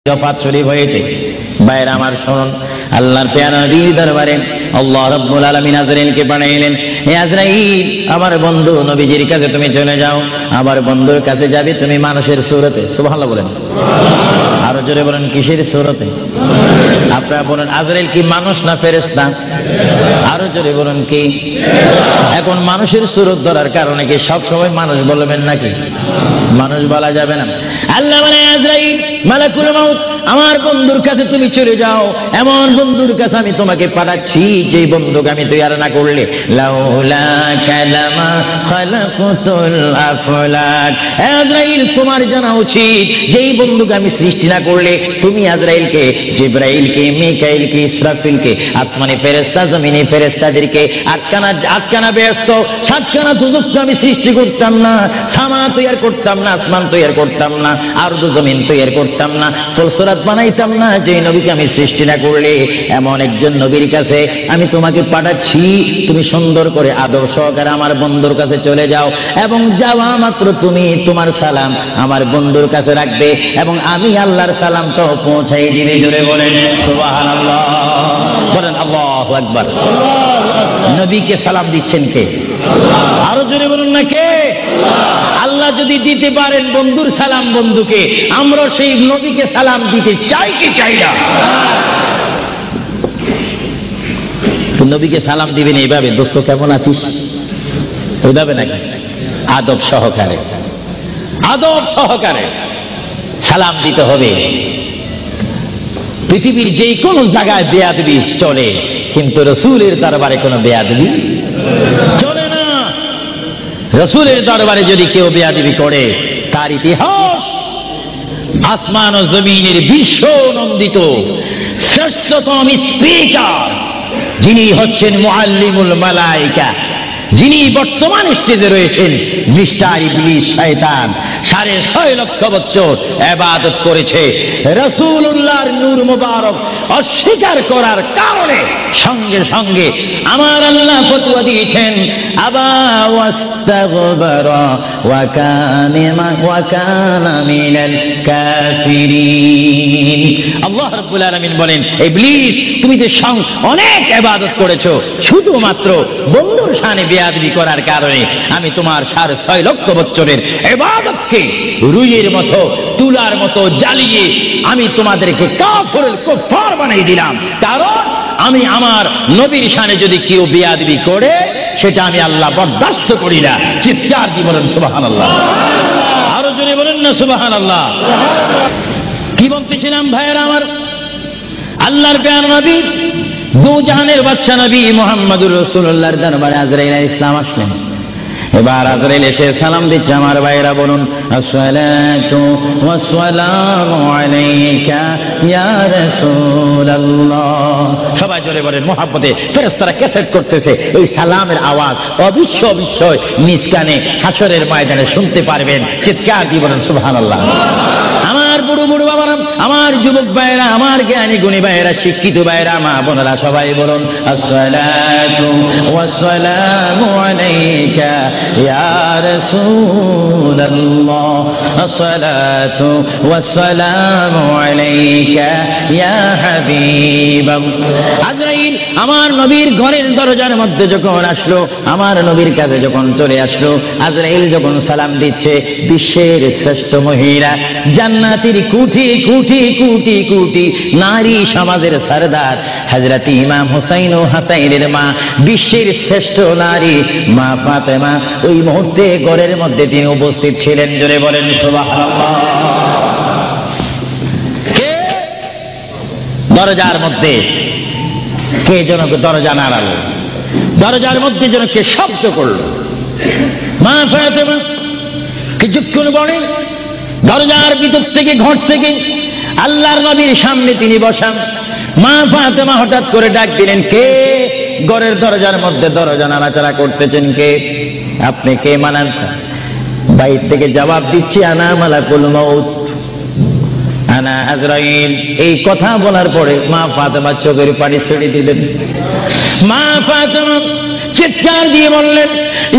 ওয়াফাত শরীফ হয়েছে। ভাইরা আমার শুনুন, আল্লাহর পেয়ারা নবীর দরবারে আল্লাহ রাব্বুল আলামিন আজরাইলকে পাঠাইলেন, হে আজরাইল, আমার বন্ধু নবীজির কাছে তুমি চলে যাও। আমার বন্ধুর কাছে যাবে তুমি মানুষের সূরতে। সুবহানাল্লাহ বলেন, আরো জোরে বলেন, কিসের সূরতে? আপনারা বলেন, আজরাইল কি মানুষ না ফেরেশতা? আরো জোরে বলেন, কি? এখন মানুষের সূরত ধরার কারণে কি সব সময় মানুষ বলবেন নাকি? মানুষ বলা যাবে না। আল্লাহ বলে, আজরাইল, মালাকুল মাউত, আমার বন্ধুর কাছে তুমি চলে যাও। এমন বন্ধুর কাছে আমি তোমাকে পাঠাচ্ছি যে বন্ধুকে আমি তৈরি না করলে লাউলা কালামা খালাকুতুল আফলাক। আজরাইল, তোমার জানা উচিত যেই বন্ধুকে আমি সৃষ্টি না করলে তুমি আজরাইলকে, জিবরাইলকে, মিকাইলকে, ইসরাফিলকে, আসমানে ফেরেশতা, জমিনে ফেরেশতাদেরকে আটকানা ব্যস্ত সাতখানা দুজককে আমি সৃষ্টি করতাম না, সামা তৈরি করতাম না, আসমান তৈরি করতাম না, আরদ জমিন তৈরি করতাম না, ফুলসরাত বানাইতাম না যে নবীকে আমি সৃষ্টি না করলে। এমন একজন নবীর কাছে আমি তোমাকে পাঠাচ্ছি, তুমি সুন্দর করে আদব সহকারে আমার বন্ধুর কাছে চলে যাও এবং যাওয়া মাত্র তুমি তোমার সালাম আমার বন্ধুর কাছে রাখবে এবং আমি আল্লাহর সালামটা পৌঁছাই দিবে। জোরে বলেন সুবহানাল্লাহ, বলেন আল্লাহু আকবার। নবীকে সালাম দিচ্ছেন কে? আরো জোরে বলুন না, কে? আল্লাহ যদি দিতে পারেন বন্ধুর সালাম বন্ধুকে, আমরা সেই নবীকে সালাম দিতে চাই কি চাই না? নবীকে সালাম দিবেন এইভাবে, দোস্ত কেমন আছিস, এইভাবে নাকি? আদব সহকারে, আদব সহকারে সালাম দিতে হবে। পৃথিবীর যে কোনো জায়গায় বেয়াদবি চলে, কিন্তু রাসূলের দরবারে কোনো বেয়াদবি চলে না। রাসূলের দরবারে যদি কেউ বেয়াদবি করে, তার ইতিহাস আসমান ও জমিনের বিশ্ব নন্দিত শ্রেষ্ঠতম স্পিকার, যিনি হচ্ছেন মুআল্লিমুল মালায়েকা, যিনি বর্তমান স্টেজে রয়েছেন, মিস্টার ইবলিস শয়তান 6.5 লক্ষ বছর ইবাদত করেছে। রাসূলুল্লাহর নূর মুবারক অস্বীকার করার কারণে সঙ্গে সঙ্গে আমার আল্লাহ ফতোয়া দিয়েছেন, আবা ওয়াস্তাগবারা ওয়া কানা মিনাল কাফিরিন। আল্লাহ রাব্বুল আলামিন বলেন, ইবলিস, তুমি যে অনেক ইবাদত করেছো, শুধুমাত্র বন্ধুর শানে বেয়াদবি করার কারণে আমি তোমার 6.5 লক্ষ বছরের ইবাদতকে রুইয়ের মতো, তুলার মতো জ্বালিয়ে আমি তোমাদেরকে কুফার বানিয়ে দিলাম। কারণ আমি আমার নবীর শানে যদি কেউ বেয়াদবি করে, সেটা আমি আল্লাহ বরদাস্ত করি না। চিৎকার দিয়ে বলেন সুবহানাল্লাহ, আরো জোরে বলেন না সুবহানাল্লাহ। কি বলতেছিলাম ভাইয়েরা আমার? আল্লাহর প্যারা নবী, দু জাহানের বাদশা নবী মুহাম্মদুর রাসূলুল্লাহর দরবারে আজরাইল আলাইহিস সালাম আসলেন। এবার আজরাইল এসে সালাম দিচ্ছে। আমার ভাইরা বলুন, আসসালাতু ওয়াসসালামু আলাইকা ইয়া রাসূলুল্লাহ। সবাই জোরে বলেন, মুহাব্বতে ফেরেশতারা ক্যাসেট করতেছে। এই সালামের আওয়াজ অবিশ্বয় নিজ কানে হাসরের ময়দানে শুনতে পারবেন। চিৎকার দিয়ে বলেন সুবহানাল্লাহ। আমার বুড়ো বুড়ো বাবারা, আমার যুবক ভাইয়েরা, আমার জ্ঞানী গুণী ভাইয়েরা, শিক্ষিত ভাইয়েরা, মা বোনেরা, সবাই বলুন, আসসালাতু ওয়াসসালামু আলাইকা ইয়া রাসূলুল্লাহ, আসসালাতু ওয়াসসালামু আলাইকা ইয়া হাবিবাল্লাহ। আজরাইল আমার নবীর ঘরের দরজার মধ্যে যখন আসলো, আমার নবীর কাছে যখন চলে আসলো, আজরাইল যখন সালাম দিচ্ছে, বিশ্বের শ্রেষ্ঠ মহিলা, জান্নাতের কোটি কোটি কোটি কোটি নারী সমাজের সরদার হযরত ইমাম হুসাইন ও হাসাইনের মা, বিশ্বের শ্রেষ্ঠ নারী মা ফাতেমা ওই মুহূর্তে ঘরের মধ্যে তিনি উপস্থিত ছিলেন। জোরে বলেন সুবহানাল্লাহ। কে দরজার মধ্যে? কে যেন দরজা নাড়ালো, দরজার মধ্যে যেন কে শব্দ করলো। মা ফাতেমা কিছুক্ষণ পরে দরজার ভিতর থেকে, ঘর থেকে আল্লাহর নবীর সামনে তিনি বসান। মা ফাতেমা হঠাৎ করে ডাক দিলেন, কে ঘরের দরজার মধ্যে দরজা নাড়াচাড়া করতেছেন? কে আপনি? কে মানান? বাইর থেকে জবাব দিচ্ছি, আনা মালাকুল মাউত, আনা আজরাইল। এই কথা বলার পরে মা ফাতেমা চোখের পানি ছেড়ে দিলেন। মা ফাতেমা চিৎকার দিয়ে বললেন,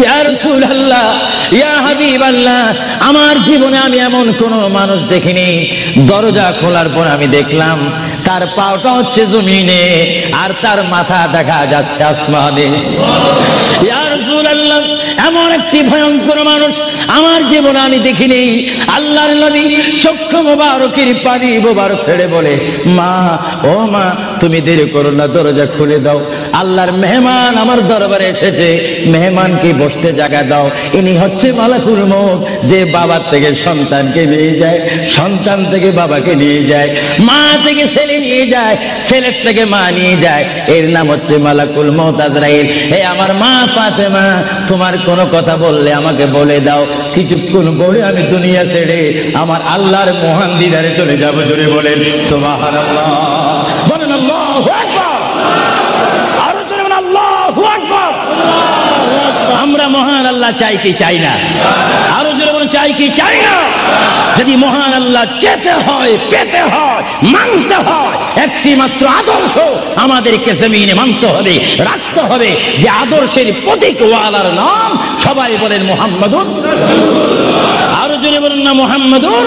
ইয়া রাসূলুল্লাহ, ইয়া হাবিবাল্লাহ, আমার জীবনে আমি এমন কোন মানুষ দেখিনি, দরজা খোলার পর আমি দেখলাম তার পাটা হচ্ছে জমিনে আর তার মাথা দেখা যাচ্ছে আসমানে। ইয়া রাসূলুল্লাহ, এমন একটি ভয়ঙ্কর মানুষ আমার জীবনে আমি দেখিনি। আল্লাহর নবী চক্ষু মোবারকের পানি মোবারক ছেড়ে বলে, মা, ও মা, তুমি দেরি করো না, দরজা খুলে দাও, আল্লাহর মেহমান আমার দরবারে এসেছে, মেহমানকে বসতে জায়গা দাও। ইনি হচ্ছে মালাকুল মউত, যে বাবার থেকে সন্তানকে নিয়ে যায়, সন্তান থেকে বাবাকে নিয়ে যায়, মা থেকে ছেলে নিয়ে যায়, ছেলের থেকে মা নিয়ে যায়, এর নাম হচ্ছে মালাকুল মউত আজরাইল। হে আমার মা ফাতেমা, তোমার কোনো কথা বললে আমাকে বলে দাও, কিছুক্ষণ পরে আমি দুনিয়া ছেড়ে আমার আল্লাহর মহান দিদারে চলে যাবো। জোরে বলেন সুবহানাল্লাহ, বলেন আল্লাহু আকবার, আরো জোরে বলেন আল্লাহু আকবার। আমরা মহান আল্লাহ চাই কি চাই না? আরো জোরে বলেন চাই কি চাই না? যদি মহান আল্লাহ চেতে হয়, পেতে হয়, মানতে হয়, একটি মাত্র আদর্শ আমাদেরকে জমিনে মানতে হবে, রাখতে হবে, যে আদর্শের প্রতীক ওয়ালার নাম সবাই বলেন মুহাম্মাদুর। আরো জোরে বলেন না মুহাম্মাদুর।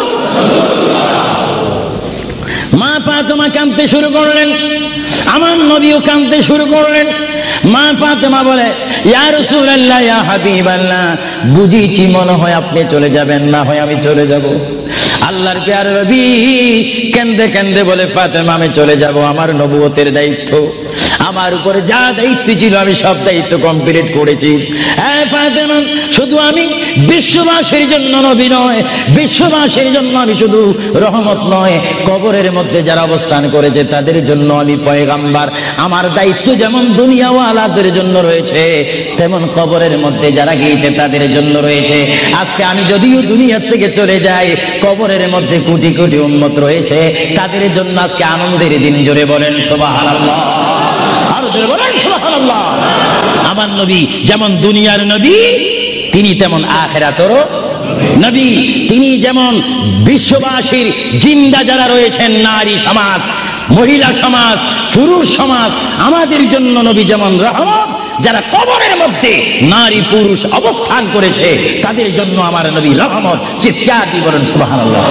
মা ফাতেমা কাঁদতে শুরু করলেন, আমার নবীও কাঁদতে শুরু করলেন। মা ফাতেমা বলে, ইয়া রাসূলুল্লাহ, ইয়া হাবিবাল্লাহ, বুঝিছি মনে হয় আপনি চলে যাবেন, না হয় আমি চলে যাব। আল্লাহর প্যারা নবী কেন্দে কেন্দে বলে, ফাতেমা, আমি চলে যাব, আমার নবুয়তের দায়িত্ব, আমার উপরে যা দায়িত্ব ছিল আমি সব দায়িত্ব কমপ্লিট করেছি। হ্যাঁ ফাতেমা, শুধু আমি বিশ্ববাসীর জন্য নবী নয়, বিশ্ববাসীর জন্য আমি শুধু রহমত নয়, কবরের মধ্যে যারা অবস্থান করেছে তাদের জন্য আমি পয়গাম্বার। আমার দায়িত্ব যেমন দুনিয়াওয়ালাদের জন্য রয়েছে, তেমন কবরের মধ্যে যারা গিয়েছে তাদের জন্য রয়েছে। আজকে আমি যদিও দুনিয়ার থেকে চলে যাই, কবরের মধ্যে কোটি কোটি উম্মত রয়েছে, তাদের জন্য আজকে আনন্দের দিন। জোরে বলেন সুবহানাল্লাহ, আরো জোরে বলেন সুবহানাল্লাহ। আমার নবী যেমন দুনিয়ার নবী, তিনি তেমন আখিরাতেরও নবী। তিনি যেমন বিশ্ববাসীর জিন্দা যারা রয়েছেন, নারী সমাজ, মহিলা সমাজ, পুরুষ সমাজ, আমাদের জন্য নবী যেমন রহমত, যারা কবরের মধ্যে নারী পুরুষ অবস্থান করেছে তাদের জন্য আমার নবী রহমত। চিৎকার দিয়ে বলেন সুবহানাল্লাহ।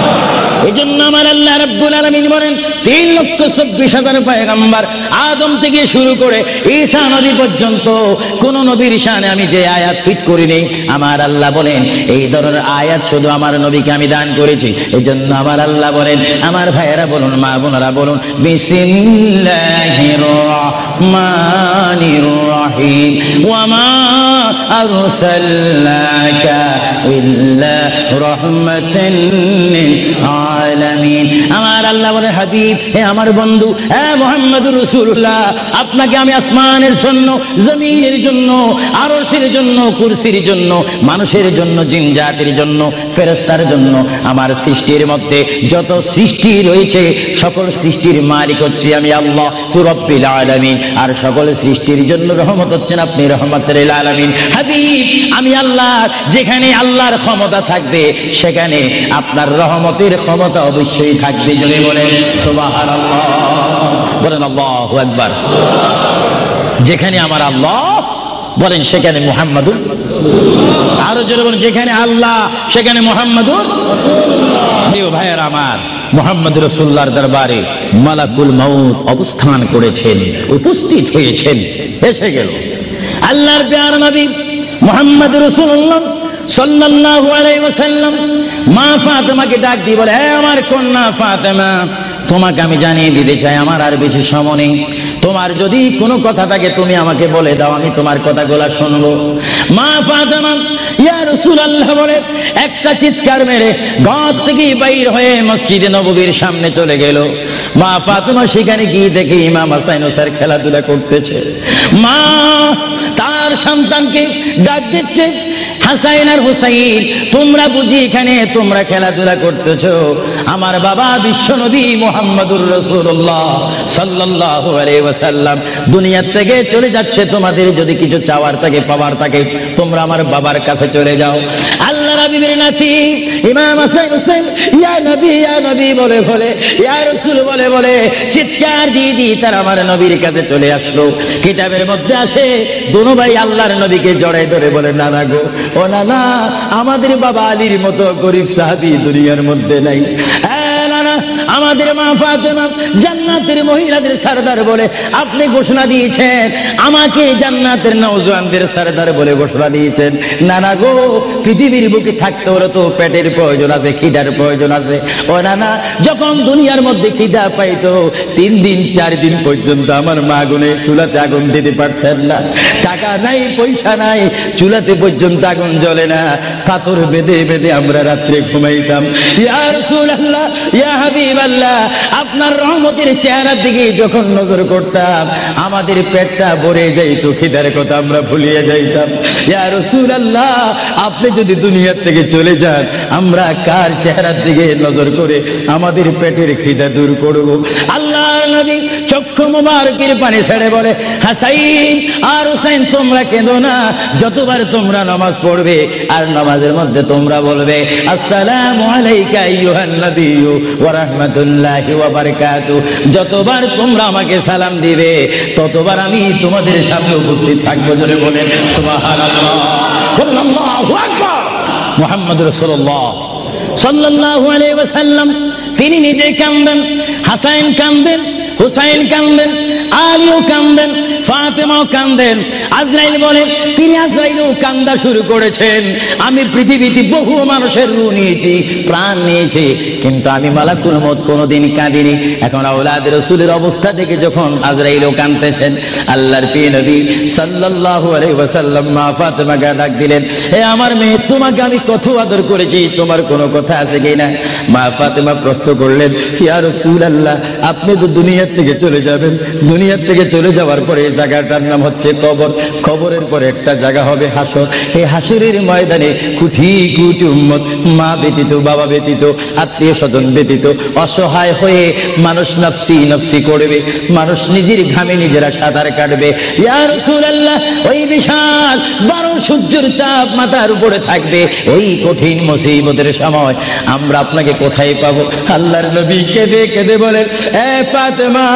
এই জন্য আমার আল্লাহ রাব্বুল আলামিন বলেন, 3,24,000 পয়গম্বর আদম থেকে শুরু করে ঈসা নবী পর্যন্ত কোন নবীর শানে আমি যে আয়াত ফিট করিনি, আমার আল্লাহ বলেন এই ধরনের আয়াত শুধু আমার নবীকে আমি দান করেছি। এই জন্য আমার আল্লাহ বলেন, আমার ভাইয়েরা বলুন, মা বোনেরা বলুন, বিসমিল্লাহির রহমানির রহিম, ওয়া মা আরসালনাকা ইল্লা রাহমাতান লিল আলামিন। আমার আল্লাহ বলে, হাবিব, হে আমার বন্ধু, হে মুহাম্মদুর রাসূলুল্লাহ, আপনাকে আমি আসমানের জন্য, জমিনের জন্য, আরশের জন্য, কুরসির জন্য, মানুষের জন্য, জিন জাতির জন্য, ফেরেশতার জন্য, আমার সৃষ্টির মধ্যে যত সৃষ্টি রয়েছে সকল সৃষ্টির মালিক হচ্ছে আমি আল্লাহ রব্বুল আলামিন। আর সকল সৃষ্টির জন্য রহমত হচ্ছেন আপনি রহমতের আলামিন। হাবিব, আমি আল্লাহ, যেখানে আল্লাহর ক্ষমতা থাকবে সেখানে আপনার রহমতের ক্ষমতা অবশ্যই থাকবে। জোরে বলেন সুবহানাল্লাহ, বলেন আল্লাহু আকবার। যেখানে আমার আল্লাহ বলেন সেখানে মুহাম্মাদুর, আরো জোরে বলেন যেখানে আল্লাহ সেখানে মুহাম্মাদুর। প্রিয় ভাইয়েরা আমার, মুহাম্মদ রাসূলুল্লাহর দরবারে মালাকুল মউত অবস্থান করেছেন, উপস্থিত হয়েছেন, এসে গেল। আল্লাহর প্যারা নবী মুহাম্মদ রাসূলুল্লাহ সাল্লাল্লাহু আলাইহি ওয়াসাল্লাম মা ফাতেমাকে ডাক দিয়ে বলে, হে আমার কন্যা ফাতেমা, তোমাকে আমি জানিয়ে দিতে চাই আমার আর বেশি সময় নেই। তোমার যদি কোনো কথা থাকে তুমি আমাকে বলে দাও, আমি তোমার কথাগুলো শুনবো। মা ফাতেমা ইয়া রাসূলুল্লাহ বলে একটা চিৎকার মেরে ঘর থেকে বাইর হয়ে মসজিদে নববীর সামনে চলে গেল। মা ফাতেমা সেখানে গিয়ে দেখে ইমাম হাসান হুসাইন খেলাধুলা করতেছে। মা তার সন্তানকে ডাক দিচ্ছে, হাসাইন আর হুসাইন, তোমরা বুঝি এখানে তোমরা খেলাধুলা করতেছো? আমার বাবা বিশ্বনবী মুহাম্মদুর রাসূলুল্লাহ সাল্লাল্লাহু আলাইহি ওয়াসাল্লাম দুনিয়া থেকে চলে যাচ্ছে। তোমাদের যদি কিছু চাওয়ার থাকে, পাওয়ার থাকে, তোমরা আমার বাবার কাছে চলে যাও। আল্লাহ হাবিবের নাতি ইমাম হাসান হোসেন ইয়া নবী বলে বলে, ইয়া রাসূল বলে বলে চিৎকার দিয়ে দিয়ে তারা আমার নবীর কাছে চলে আসলো। কিতাবের মধ্যে আসে দুনো ভাই আল্লাহর নবীকে জড়াই ধরে বলে, নানা গো, ও নানা, আমাদের বাবা আলীর মতো গরিব সাহাবী দুনিয়ার মধ্যে নাই। আমাদের মা ফাতেমা জান্নাতের মহিলাদের সরদার বলে আপনি ঘোষণা দিয়েছেন, আমাকে জান্নাতের নওজওয়ানদের সরদার বলে ঘোষণা দিয়েছেন। নানা গো, পৃথিবীর বুকে থাকতে হলে তো পেটের প্রয়োজন আছে, খিদার প্রয়োজন আছে। ও নানা, যখন দুনিয়ার মধ্যে খিদা পাইতো 3 দিন 4 দিন পর্যন্ত আমার মা আগুনে চুলাতে আগুন দিতে পারতেন না। টাকা নাই, পয়সা নাই, চুলাতে পর্যন্ত আগুন জ্বলে না, পাথর বেঁধে বেঁধে আমরা রাত্রে ঘুমাইতাম। ইয়া রাসূলুল্লাহ, ইয়া হাবিবাল্লাহ, আপনার রহমতের চেহারার দিকে যখন নজর করতাম আমাদের পেটটা ভরে যাইতো, খিদার কথা আমরা ভুলিয়ে যাইতাম। ইয়া রাসূলুল্লাহ, আপনি যদি দুনিয়ার থেকে চলে যান আমরা কার চেহারার দিকে নজর করে আমাদের পেটের খিদা দূর করব? আল্লাহর নবী চক্ষু মুবারকের পানি ছেড়ে বলে, হাসাইন আর হুসাইন, তোমরা কেঁদো না। যতবার তোমরা নামাজ পড়বে আর নামাজের মধ্যে তোমরা বলবে আসসালামু আলাইকা আইয়ুহান নাবিয়্যু ওয়া রাহমাতুল্লাহি ওয়া বারাকাতুহু, যতবার তোমরা আমাকে সালাম দিবে ততবার আমি তোমাদের সামনে উপস্থিত থাকবো। জোরে বলেন সুবহানাল্লাহ, আল্লাহু আকবার। মুহাম্মদ রাসূলুল্লাহ সাল্লাল্লাহু আলাইহি ওয়াসাল্লাম তিনি নিজে কাঁদেন, হাসান কাঁদেন, হুসাইন কাঁদেন, আলীও কাঁদেন, ফাতেমাও কাঁদেন। আজরাইল বলে তিনি আজরাইলও কান্দা শুরু করেছেন। আমি পৃথিবীতে বহু মানুষের রূহ নিয়েছি, প্রাণ নিয়েছি, কিন্তু আমি মালাকুল মউত কোনোদিন কাঁদিনি। এখন আওলাদ রাসূলের অবস্থা দেখে যখন আজরাইলও কাঁদতেছেন, আল্লাহর প্রিয় নবী সাল্লাল্লাহু আলাইহি ওয়াসাল্লাম মা ফাতেমাকে ডাক দিলেন, হে আমার মেয়ে, তোমাকে আমি কত আদর করেছি, তোমার কোনো কথা আছে কিনা? মা ফাতেমা প্রশ্ন করলেন, ইয়া রাসূলুল্লাহ, আপনি তো দুনিয়ার থেকে চলে যাবেন, দুনিয়ার থেকে চলে যাওয়ার পরে এই জায়গাটার নাম হচ্ছে কবর, কবরের পরে একটা জায়গা হবে হাসর। এই হাসরের ময়দানে কোটি কোটি উম্মত, মা ব্যতীত, বাবা ব্যতীত, আত্মীয় স্বজন ব্যতীত অসহায় হয়ে মানুষ নফসি নফসি করবে, মানুষ নিজের ঘামে নিজেরা সাঁতার কাটবে। ইয়া রাসূলুল্লাহ, ওই বিশাল 12 সূর্যের চাপ মাথার উপরে থাকবে, ওই কঠিন মুসিবতের সময় আমরা আপনাকে কোথায় পাবো? আল্লাহর নবী কেঁদে কেঁদে বলেন, এ ফাতেমা,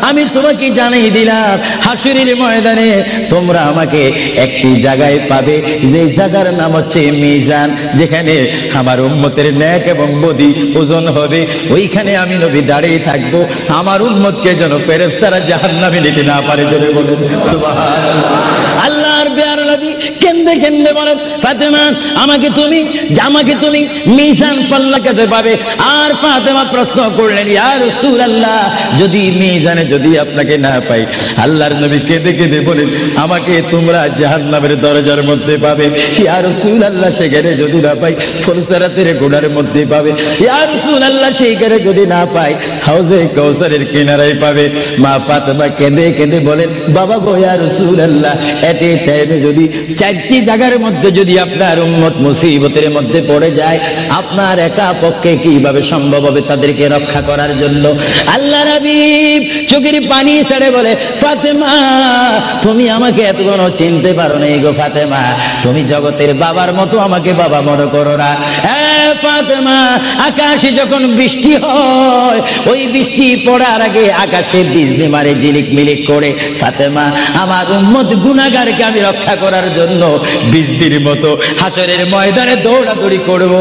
আমি তোমাকে জানিয়ে দিলাম হাসরের ময়দানে তোমরা আমাকে একটি জায়গায় পাবে, যে জায়গার নাম হচ্ছে মিজান, যেখানে আমার উম্মতের নেক এবং বদি ওজন হবে। ওইখানে আমি নবী দাঁড়িয়ে থাকবো, আমার উম্মতকে যেন ফেরেশতারা জাহান্নামে নিতে না পারে। জোরে বলেন সুবহানাল্লাহ। আল্লাহর প্যারা নবী কেঁদে কেঁদে বলেন, ফাতেমা, আমাকে তুমি মিজান পাল্লা কাছে পাবে। আর ফাতেমা প্রশ্ন করলেন, ইয়া রাসূলুল্লাহ, যদি মিজানে যদি আপনাকে না পাই? আল্লাহর নবী কেঁদে কেঁদে বলেন, আমাকে তোমরা জাহান্নামের দরজার মধ্যে পাবে। ইয়া রাসূলুল্লাহ, সেখানে যদি না পাই ফুলসিরাতের গোড়ার মধ্যে পাবে। ইয়া রাসূলুল্লাহ, সেইখানে যদি না পাই হাউজে কাউসারের কিনারায় পাবে। মা ফাতেমা কেঁদে কেঁদে বলেন, বাবা গো, ইয়া রাসূলুল্লাহ, এতে টাইমে যদি 4টি জায়গার মধ্যে যদি আপনার উম্মত মুসিবতের মধ্যে পড়ে যায়, আপনার একা পক্ষে কিভাবে সম্ভব হবে তাদেরকে রক্ষা করার জন্য? আল্লাহর হাবিব চোখের পানি ছেড়ে বলে, ফাতেমা, তুমি আমাকে এতক্ষণ চিনতে পারো না গো ফাতেমা, তুমি জগতের বাবার মতো আমাকে বাবা মনে করো না। ফাতেমা, আকাশে যখন বৃষ্টি হয়, ওই বৃষ্টি পড়ার আগে আকাশে বিজলি মারে ঝিলিক মিলিক করে। ফাতেমা, আমার উম্মত গুনাহগারকে আমি রক্ষা করার জন্য বৃষ্টির মতো হাসরের ময়দানে দৌড়াদৌড়ি করব,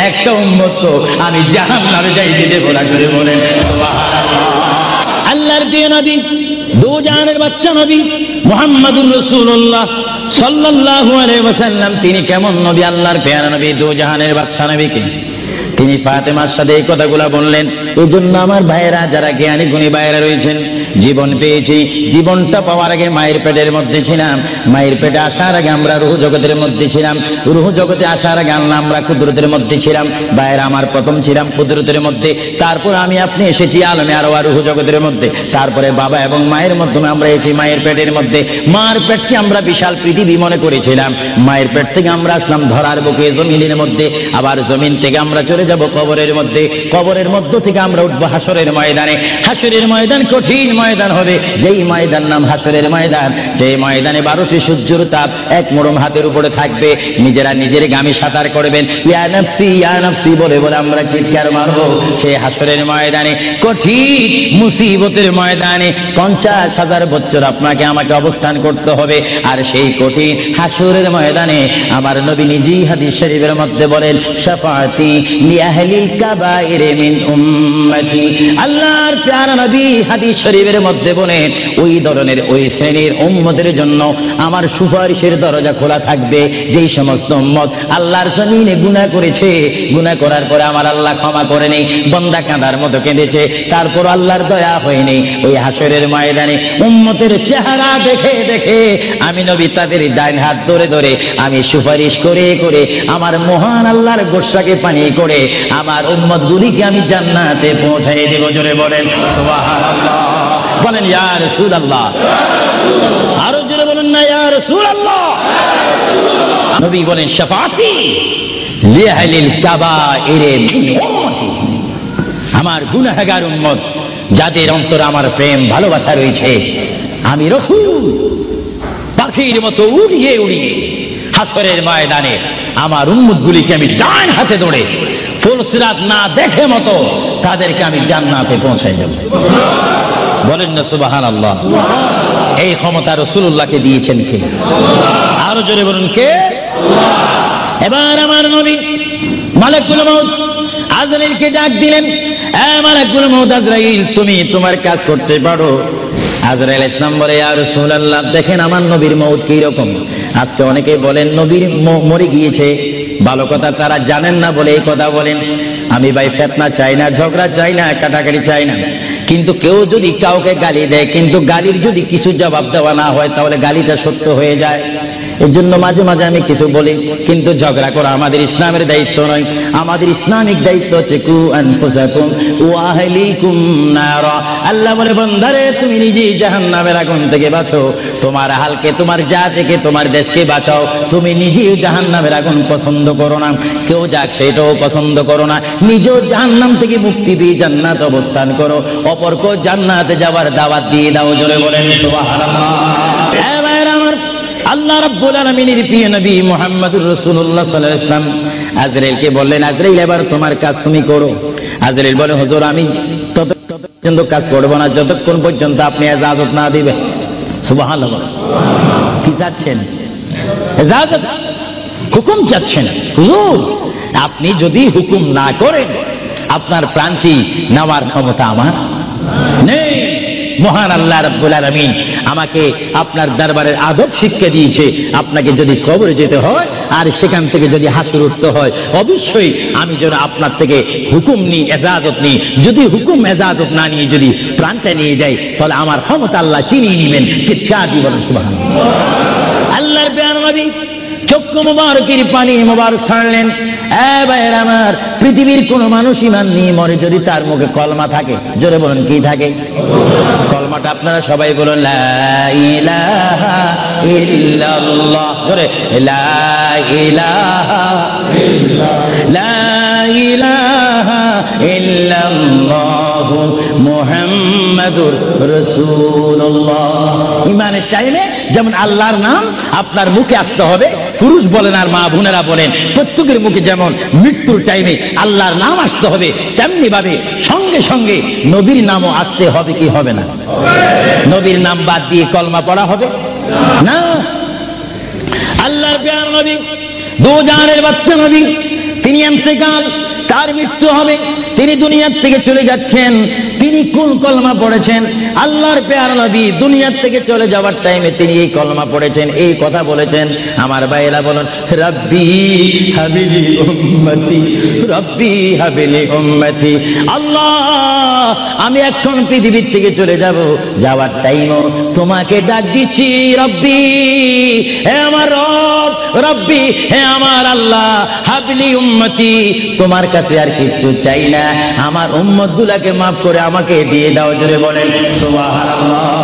একটা উম্মত তো আমি জাহান্নামে যাইতে দেব না। করে বলেন সুবহানাল্লাহ। আল্লাহর প্রিয় নবী, দুজাহানের বাদশা নবী মুহাম্মদুর রাসূলুল্লাহ সাল্লাল্লাহু আলাইহি ওয়াসাল্লাম, তিনি কেমন নবী? আল্লাহর প্যারা নবী, দুজাহানের বাদশা নবীকে তিনি ফাতেমার সাথে এই কথাগুলো বললেন। এই জন্য আমার ভাইয়েরা, যারা জ্ঞানী গুণী ভাইয়েরা রয়েছেন, জীবন পেয়েছি, জীবনটা পাওয়ার আগে মায়ের পেটের মধ্যে ছিলাম, মায়ের পেটে আসার আগে আমরা রূহ জগতের মধ্যে ছিলাম, রূহ জগতে আসার আগে আল্লাহ আমরা কুদরতের মধ্যে ছিলাম। ভাইয়েরা আমার, প্রথম ছিলাম কুদরতের মধ্যে, তারপর আমি আপনি এসেছি আলমে আরওয়া রূহ জগতের মধ্যে, তারপরে বাবা এবং মায়ের মাধ্যমে আমরা এসেছি মায়ের পেটের মধ্যে। মার পেটকে আমরা বিশাল পৃথিবী মনে করেছিলাম, মায়ের পেট থেকে আমরা আসলাম ধরার বুকে জমিনের মধ্যে, আবার জমিন থেকে আমরা চলে যাব কবরের মধ্যে, কবরের মধ্য থেকে আমরা উঠবো হাসরের ময়দানে। হাসরের ময়দান কঠিন ময়দান হবে, যেই ময়দান নাম হাসরের ময়দান, যেই ময়দানে 12টি সূর্যের তাপ এক মোড়ম হাতের উপরে থাকবে। নিজেরা নিজের গামী সাঁতার করবেন, ইয়া নাফসি বলে বলে আমরা চিৎকার মারবো। সেই হাসরের ময়দানে, কঠিন মুসিবতের ময়দানে 50,000 বছর আপনাকে আমাকে অবস্থান করতে হবে। আর সেই কঠিন হাসরের ময়দানে আমার নবী নিজেই হাদিস শরীফের মধ্যে বলেন, শাফাআতি লিআহলিল কাবাইর মিন উম্মতি। আল্লাহর প্যারা নবী হাদিস শরীফের মধ্যে বলেন, ওই ধরনের ওই শ্রেণীর উম্মতের জন্য আমার সুপারিশের দরজা খোলা থাকবে, যেই সমস্ত উম্মত আল্লাহর জমিনে গুনাহ করেছে, গুনাহ করার পরে আমার আল্লাহ ক্ষমা করেনি, বান্দা কাঁদার মতো কেঁদেছে, তারপর আল্লাহর দয়া হয়নি। ওই হাসরের ময়দানে উম্মতের চেহারা দেখে দেখে আমি নবী তাদের ডাইন হাত ধরে ধরে আমি সুপারিশ করে করে আমার মহান আল্লাহর গোসাকে পানি করে আমার উম্মত গুলিকে আমি জান্নাতে পৌঁছাই দেব। জোরে বলেন সুবহানাল্লাহ, বলেন ইয়া রাসূলুল্লাহ, আরো জোরে বলেন না ইয়া রাসূলুল্লাহ। নবী বলেন, শাফাআতি লিআহলিল কাবাইর মিন উম্মতি, আমার গুনাহগার উম্মত যাদের অন্তরে আমার প্রেম ভালোবাসা রয়েছে, আমি রাসূল পাখির মতো উড়িয়ে উড়িয়ে হাসরের ময়দানে আমার উম্মতগুলিকে আমি ডান হাতে ধরে ফুলসিরাত না দেখে মতো তাদেরকে আমি জান্নাতে পৌঁছাই দেব। বলেন না সুবহানাল্লাহ। এই ক্ষমতা রাসূলুল্লাহকে দিয়েছেন কে? আরো জোরে বলুন কে? এবার আমার নবী মালাকুল মউত আজরাইলকে ডাক দিলেন, মালাকুল মউত আজরাইল, তুমি তোমার কাজ করতে পারো। আজরাইল ইসলাম বলে, ইয়া রাসূলুল্লাহ, দেখেন আমার নবীর মউত কি রকম। আজকে অনেকে বলেন নবীর মরে গিয়েছে, ভালো কথা তারা জানেন না বলে এই কথা বলেন। আমি ভাই ফিতনা চাই না, ঝগড়া চাই না, কাটাকাটি চাই না, কিন্তু কেউ যদি কাউকে গালি দেয়, কিন্তু গালির যদি কিছু জবাব দেওয়া না হয়, তাহলে গালিটা সত্য হয়ে যায়। এর জন্য মাঝে মাঝে আমি কিছু বলি, কিন্তু ঝগড়া করা আমাদের ইসলামের দায়িত্ব নয়। আমাদের ইসলামিক দায়িত্ব হচ্ছে কু আনফুসাকুম ওয়া আহলিকুম নারা। আল্লাহ বলে, বান্দারে তুমি নিজেই জাহান্নামের আগুন থেকে বাঁচো, তোমার আহলকে, তোমার জাতিকে, তোমার দেশকে বাঁচাও। তুমি নিজেই জাহান্নামের আগুন পছন্দ করো না, কেউ যাক সেটাও পছন্দ করো না, নিজেও জাহান্নাম থেকে মুক্তি দিয়ে জান্নাত অবস্থান করো, অপরকেও জান্নাতে যাওয়ার দাওয়াত দিয়ে দাও। জোরে বলেন সুবহানাল্লাহ। আল্লাহ রাব্বুল আলামিনের প্রিয় নবী মুহাম্মদুর রাসূলুল্লাহ সাল্লাল্লাহু আলাইহি ওয়াসাল্লাম আজরাইলকে বললেন, আজরাইল এবার তোমার কাজ তুমি করো। আজরাইল বলে, হুজুর আমি ততক্ষণ কাজ করব না যতক্ষণ পর্যন্ত আপনি ইজাজত না দিবেন। সুবহানাল্লাহ। কি চাচ্ছেন? ইজাজত, হুকুম চাচ্ছেন। হুজুর আপনি যদি হুকুম না করেন, আপনার প্রান্তি নেওয়ার ক্ষমতা আমার নেই। মহান আল্লাহ রাব্বুল আলামিন আমাকে আপনার দরবারের আদব শিক্ষা দিয়েছে, আপনাকে যদি কবরে যেতে হয় আর সেখান থেকে যদি হাসর উঠতে হয়, অবশ্যই আমি যেন আপনার থেকে হুকুম নিই, এজাজত নিই। যদি হুকুম এজাজত না নিয়ে যদি প্রাণটা নিয়ে যাই, তাহলে আমার ক্ষমতা আল্লাহ চিনিয়ে নেবেন। চিৎকার দিয়ে বলেন সুবহানাল্লাহ। আল্লাহর প্যারা নবী চক্ষু মুবারকের পানি মুবারক ছাড়লেন। ভাইয়ের আমার, পৃথিবীর কোন মানুষ ইমান নিয়ে মরে যদি তার মুখে কলমা থাকে, জোরে বলেন কি থাকে? কলমাটা আপনারা সবাই বলুন, লা ইলাহা ইল্লাল্লাহ। জোরে, লা ইলাহা ইল্লাল্লাহ, লা ইলাহা ইল্লাল্লাহ মুহাম্মাদুর রাসূলুল্লাহ। ইমানের টাইমে যেমন আল্লাহর নাম আপনার মুখে আসতে হবে, পুরুষ বলেন আর মা বোনেরা বলেন, প্রত্যেকের মুখে যেমন মৃত্যুর টাইমে আল্লাহর নাম আসতে হবে, তেমনি ভাবে সঙ্গে সঙ্গে নবীর নামও আসতে হবে। কি হবে না? নবীর নাম বাদ দিয়ে কলমা পড়া হবে না। আল্লাহর প্যারা নবী, দো জাহানের বাদশা নবী, তিনি ইন্তেকাল, তার মৃত্যু হবে, তিনি দুনিয়ার থেকে চলে যাচ্ছেন। তিনি কোন কলমা পড়েছেন? আল্লাহর প্যারা নবী দুনিয়ার থেকে চলে যাওয়ার টাইমে তিনি এই কলমা পড়েছেন, এই কথা বলেছেন। আমার ভাইয়েরা বলুন, রব্বি হাবিলি উম্মতি, রব্বি হাবিলি উম্মতি। আল্লাহ আমি এখন পৃথিবীর থেকে চলে যাব, যাওয়ার টাইমও তোমাকে ডাক দিচ্ছি, রব্বি হে আমার রব, রব্বি হে আমার আল্লাহ, হাবিলি উম্মতি, তোমার কাছে আর কিছু চাই না, আমার উম্মত গুলাকে মাফ করে আমাকে দিয়ে দাও। জোরে বলেন সুবহানাল্লাহ।